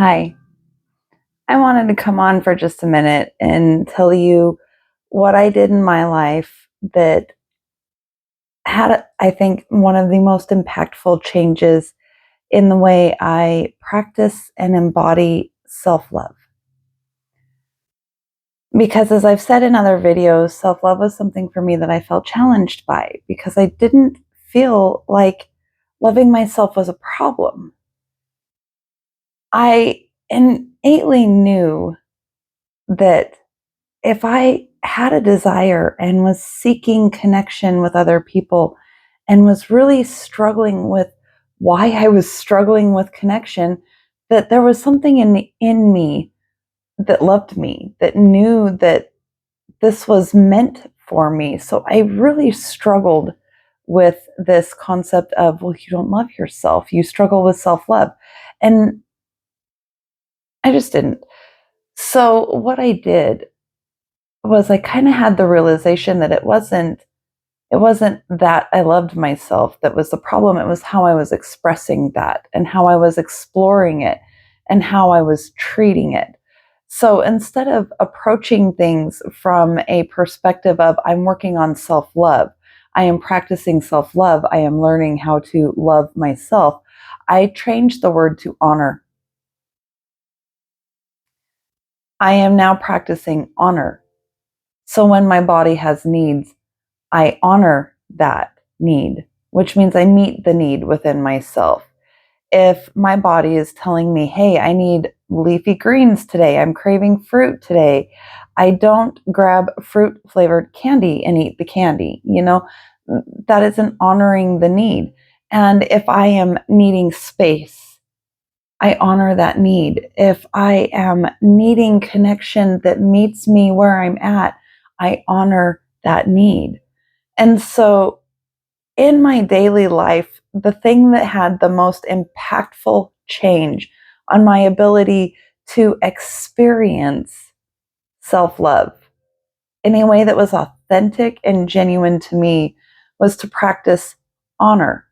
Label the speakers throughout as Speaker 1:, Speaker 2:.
Speaker 1: Hi, I wanted to come on for just a minute and tell you what I did in my life that had, I think, one of the most impactful changes in the way I practice and embody self love. Because as I've said in other videos, self love was something for me that I felt challenged by because I didn't feel like loving myself was a problem. I innately knew that if I had a desire and was seeking connection with other people and was really struggling with why I was struggling with connection, that there was something in me that loved me, that knew that this was meant for me. So I really struggled with this concept of, well, you don't love yourself. You struggle with self love. And I just didn't. So what I did was I kind of had the realization that it wasn't that I loved myself that was the problem. It was how I was expressing that and how I was exploring it and how I was treating it. So instead of approaching things from a perspective of I'm working on self-love, I am practicing self-love, I am learning how to love myself, I changed the word to honor. I am now practicing honor. So when my body has needs, I honor that need, which means I meet the need within myself. If my body is telling me, hey, I need leafy greens today, I'm craving fruit today, I don't grab fruit flavored candy and eat the candy. That isn't honoring the need. And if I am needing space, I honor that need. If I am needing connection that meets me where I'm at, I honor that need. And so in my daily life, the thing that had the most impactful change on my ability to experience self love in a way that was authentic and genuine to me was to practice honor.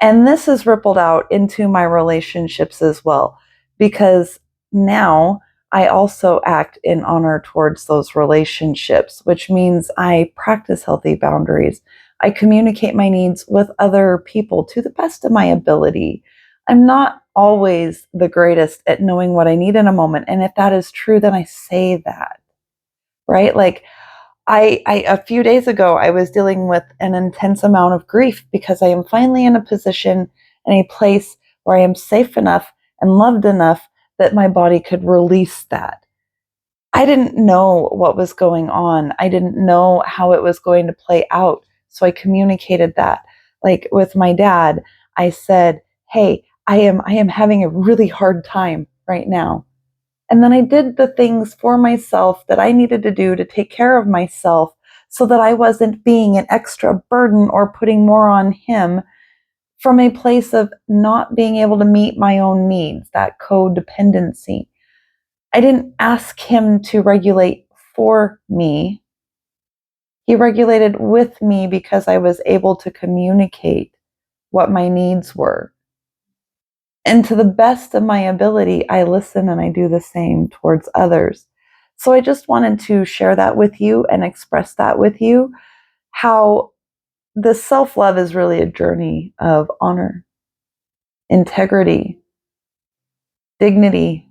Speaker 1: And this has rippled out into my relationships as well, because now I also act in honor towards those relationships, which means I practice healthy boundaries. I communicate my needs with other people to the best of my ability. I'm not always the greatest at knowing what I need in a moment. And if that is true, then I say that, right? Like, I a few days ago, I was dealing with an intense amount of grief because I am finally in a position in a place where I am safe enough and loved enough that my body could release that. I didn't know what was going on. I didn't know how it was going to play out. So I communicated that. Like with my dad, I said, "Hey, I am having a really hard time right now." And then I did the things for myself that I needed to do to take care of myself so that I wasn't being an extra burden or putting more on him from a place of not being able to meet my own needs, that codependency. I didn't ask him to regulate for me. He regulated with me because I was able to communicate what my needs were. And to the best of my ability, I listen and I do the same towards others. So I just wanted to share that with you and express that with you, how the self love is really a journey of honor, integrity, dignity,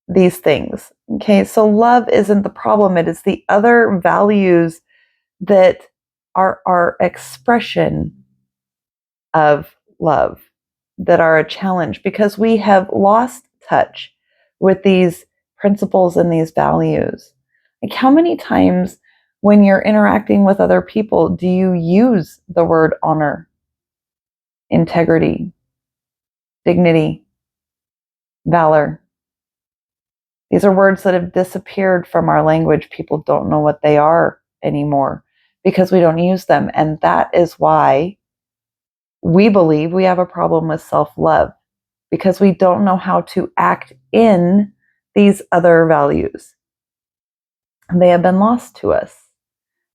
Speaker 1: these things. Okay, so love isn't the problem, it is the other values that are our expression of love that are a challenge because we have lost touch with these principles and these values. Like, how many times when you're interacting with other people do you use the word honor, integrity, dignity, valor? These are words that have disappeared from our language. People don't know what they are anymore because we don't use them. And that is why we believe we have a problem with self love, because we don't know how to act in these other values. They have been lost to us,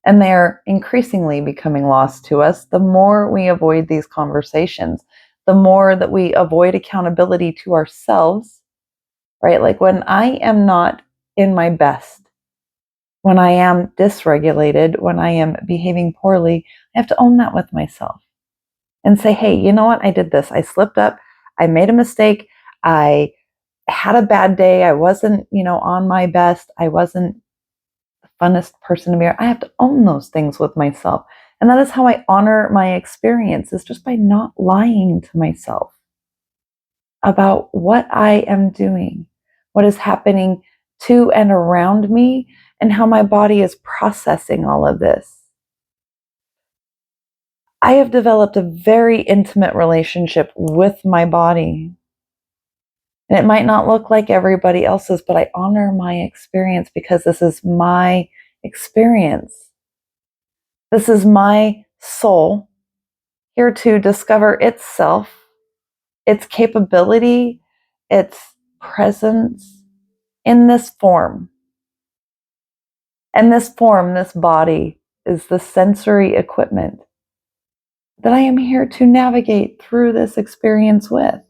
Speaker 1: and they're increasingly becoming lost to us the more we avoid these conversations, the more that we avoid accountability to ourselves, right? Like when I am not in my best, when I am dysregulated, when I am behaving poorly, I have to own that with myself and say, hey, you know what? I did this. I slipped up. I made a mistake. I had a bad day. I wasn't, on my best. I wasn't the funnest person to be around. I have to own those things with myself. And that is how I honor my experience, is just by not lying to myself about what I am doing, what is happening to and around me, and how my body is processing all of this. I have developed a very intimate relationship with my body. And it might not look like everybody else's, but I honor my experience because this is my experience. This is my soul here to discover itself, its capability, its presence in this form. And this form, this body, is the sensory equipment that I am here to navigate through this experience with,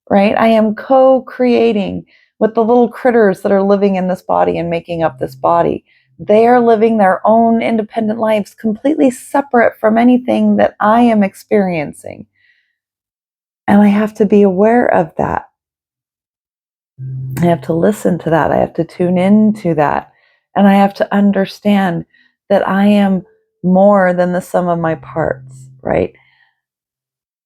Speaker 1: right? I am co-creating with the little critters that are living in this body and making up this body. They are living their own independent lives, completely separate from anything that I am experiencing. And I have to be aware of that. I have to listen to that. I have to tune into that. And I have to understand that I am more than the sum of my parts, right?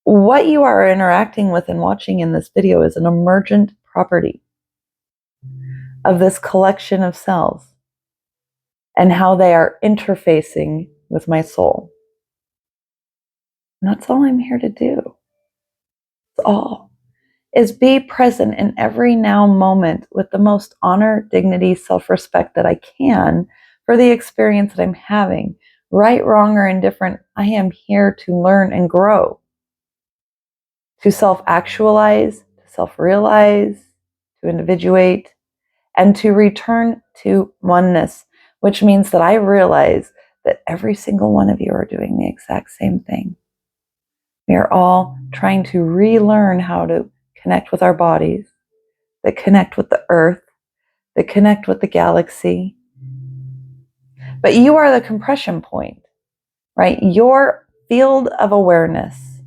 Speaker 1: What you are interacting with and watching in this video is an emergent property of this collection of cells and how they are interfacing with my soul. And that's all I'm here to do. That's all. Is be present in every now moment with the most honor, dignity, self-respect that I can for the experience that I'm having. Right, wrong, or indifferent, I am here to learn and grow, to self-actualize, to self-realize, to individuate, and to return to oneness, which means that I realize that every single one of you are doing the exact same thing. We are all trying to relearn how to connect with our bodies, that connect with the earth, that connect with the galaxy. But you are the compression point, right? Your field of awareness,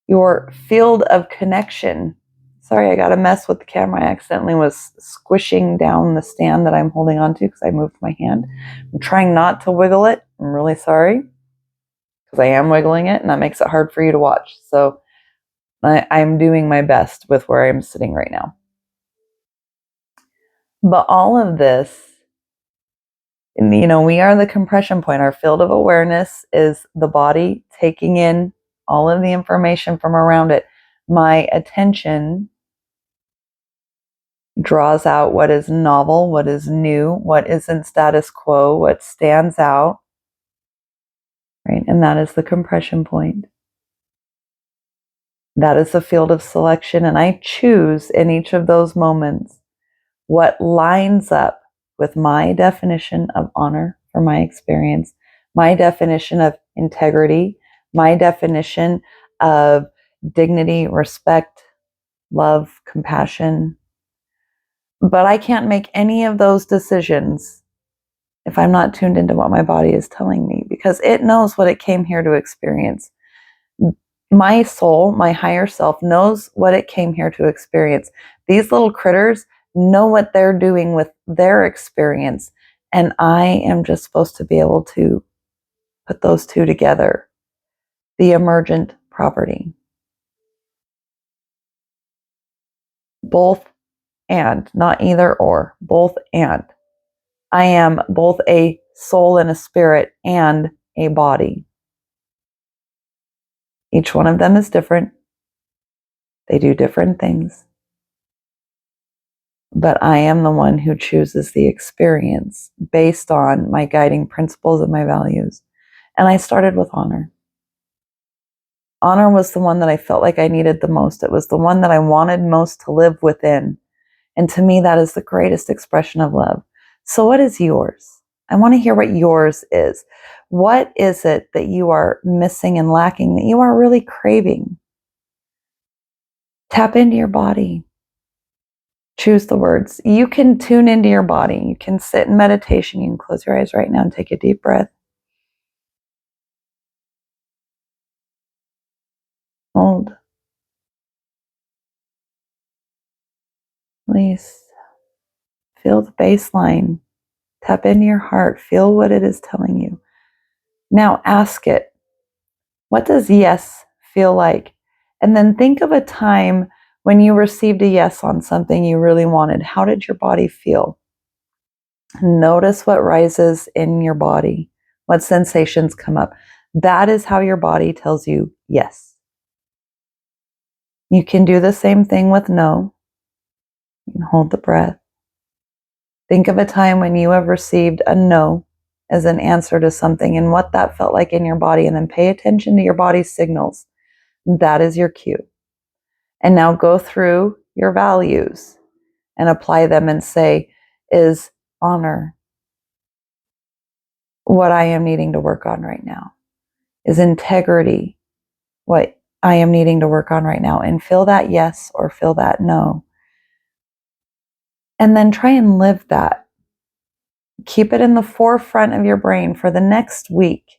Speaker 1: your field of connection. Sorry, I got a mess with the camera. I accidentally was squishing down the stand that I'm holding onto because I moved my hand. I'm trying not to wiggle it. I'm really sorry because I am wiggling it and that makes it hard for you to watch. So I'm doing my best with where I'm sitting right now. But all of this, we are the compression point. Our field of awareness is the body taking in all of the information from around it. My attention draws out what is novel, what is new, what isn't status quo, what stands out, right? And that is the compression point. That is the field of selection, and I choose in each of those moments what lines up with my definition of honor for my experience, my definition of integrity, my definition of dignity, respect, love, compassion. But I can't make any of those decisions if I'm not tuned into what my body is telling me, because it knows what it came here to experience. My soul, my higher self, knows what it came here to experience. These little critters know what they're doing with their experience, and I am just supposed to be able to put those two together. The emergent property. Both and, not either or, both and. I am both a soul and a spirit and a body. Each one of them is different. They do different things. But I am the one who chooses the experience based on my guiding principles and my values. And I started with honor. Honor was the one that I felt like I needed the most. It was the one that I wanted most to live within. And to me, that is the greatest expression of love. So what is yours? I want to hear what yours is. What is it that you are missing and lacking, that you are really craving? Tap into your body. Choose the words. You can tune into your body. You can sit in meditation. You can close your eyes right now and take a deep breath. Hold. Release. Feel the baseline. Tap into your heart. Feel what it is telling you. Now ask it, what does yes feel like? And then think of a time when you received a yes on something you really wanted. How did your body feel? Notice what rises in your body, what sensations come up. That is how your body tells you yes. You can do the same thing with no. You can hold the breath. Think of a time when you have received a no as an answer to something and what that felt like in your body, and then pay attention to your body's signals. That is your cue. And now go through your values and apply them and say, is honor what I am needing to work on right now? Is integrity what I am needing to work on right now? And feel that yes or feel that no. And then try and live that. Keep it in the forefront of your brain for the next week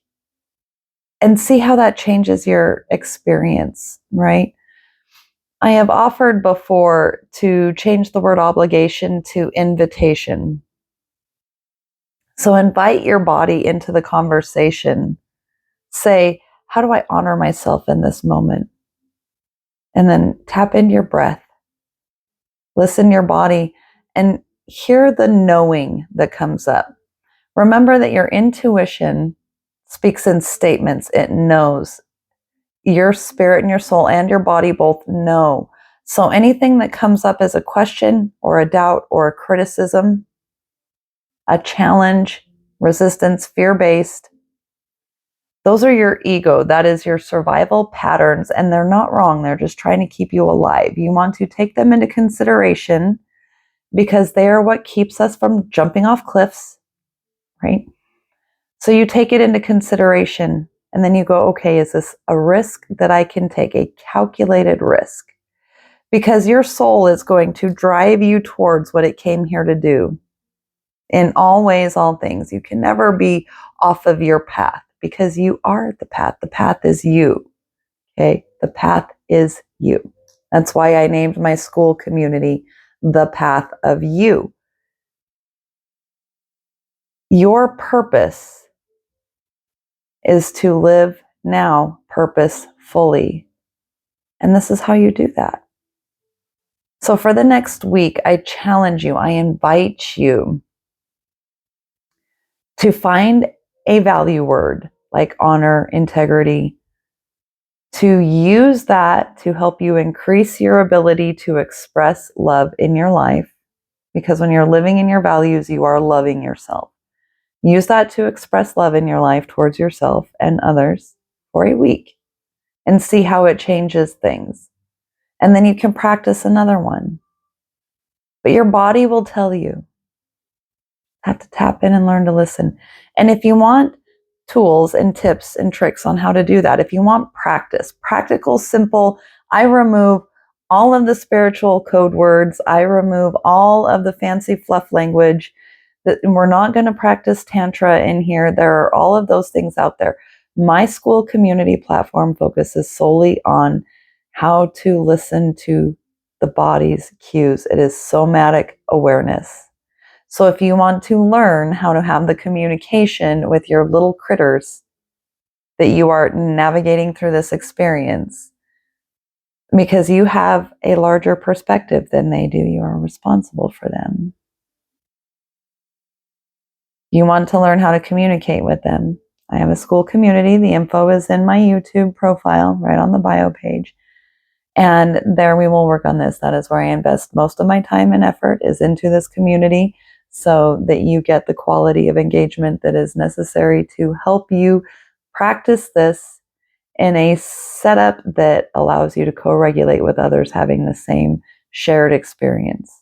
Speaker 1: and see how that changes your experience, right? I have offered before to change the word obligation to invitation. So invite your body into the conversation. Say, how do I honor myself in this moment? And then tap into your breath. Listen to your body and hear the knowing that comes up. Remember that your intuition speaks in statements. It knows. Your spirit and your soul and your body both know. So anything that comes up as a question or a doubt or a criticism, a challenge, resistance, fear-based, those are your ego. That is your survival patterns, and they're not wrong. They're just trying to keep you alive. You want to take them into consideration because they are what keeps us from jumping off cliffs, right? So you take it into consideration, and then you go, okay, is this a risk that I can take, a calculated risk? Because your soul is going to drive you towards what it came here to do. In all ways, all things. You can never be off of your path because you are the path. The path is you. Okay? The path is you. That's why I named my school community The Path of You. Your purpose is to live now purposefully. And this is how you do that. So for the next week, I challenge you, I invite you to find a value word like honor, integrity, to use that to help you increase your ability to express love in your life. Because when you're living in your values, you are loving yourself. Use that to express love in your life towards yourself and others for a week and see how it changes things. And then you can practice another one. But your body will tell you. Have to tap in and learn to listen. And if you want tools and tips and tricks on how to do that, if you want practice, practical, simple, I remove all of the spiritual code words. I remove all of the fancy fluff language. That we're not going to practice Tantra in here. There are all of those things out there. My school community platform focuses solely on how to listen to the body's cues. It is somatic awareness. So if you want to learn how to have the communication with your little critters that you are navigating through this experience, because you have a larger perspective than they do, you are responsible for them. You want to learn how to communicate with them. I have a school community. The info is in my YouTube profile, right on the bio page. And there we will work on this. That is where I invest most of my time and effort, is into this community, so that you get the quality of engagement that is necessary to help you practice this in a setup that allows you to co-regulate with others having the same shared experience.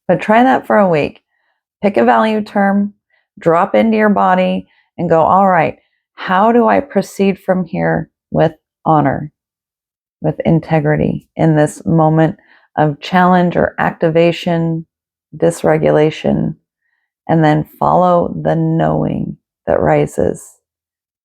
Speaker 1: But try that for a week. Pick a value term, drop into your body, and go, all right, how do I proceed from here with honor, with integrity in this moment of challenge or activation, dysregulation, and then follow the knowing that rises.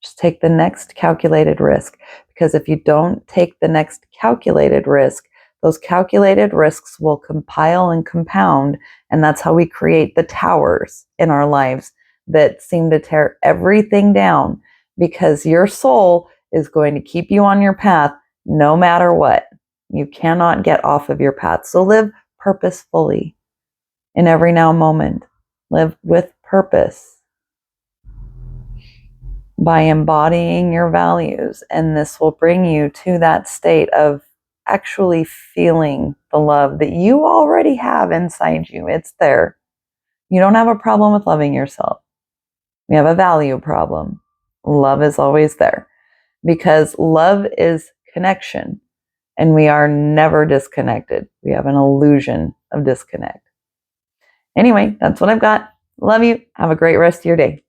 Speaker 1: Just take the next calculated risk, because if you don't take the next calculated risk, those calculated risks will compile and compound, and that's how we create the towers in our lives that seem to tear everything down, because your soul is going to keep you on your path no matter what. You cannot get off of your path. So live purposefully in every now moment. Live with purpose by embodying your values, and this will bring you to that state of actually feeling the love that you already have inside you. It's there. You don't have a problem with loving yourself. You have a value problem. Love is always there, because love is connection, and we are never disconnected. We have an illusion of disconnect. Anyway, that's what I've got. Love you. Have a great rest of your day.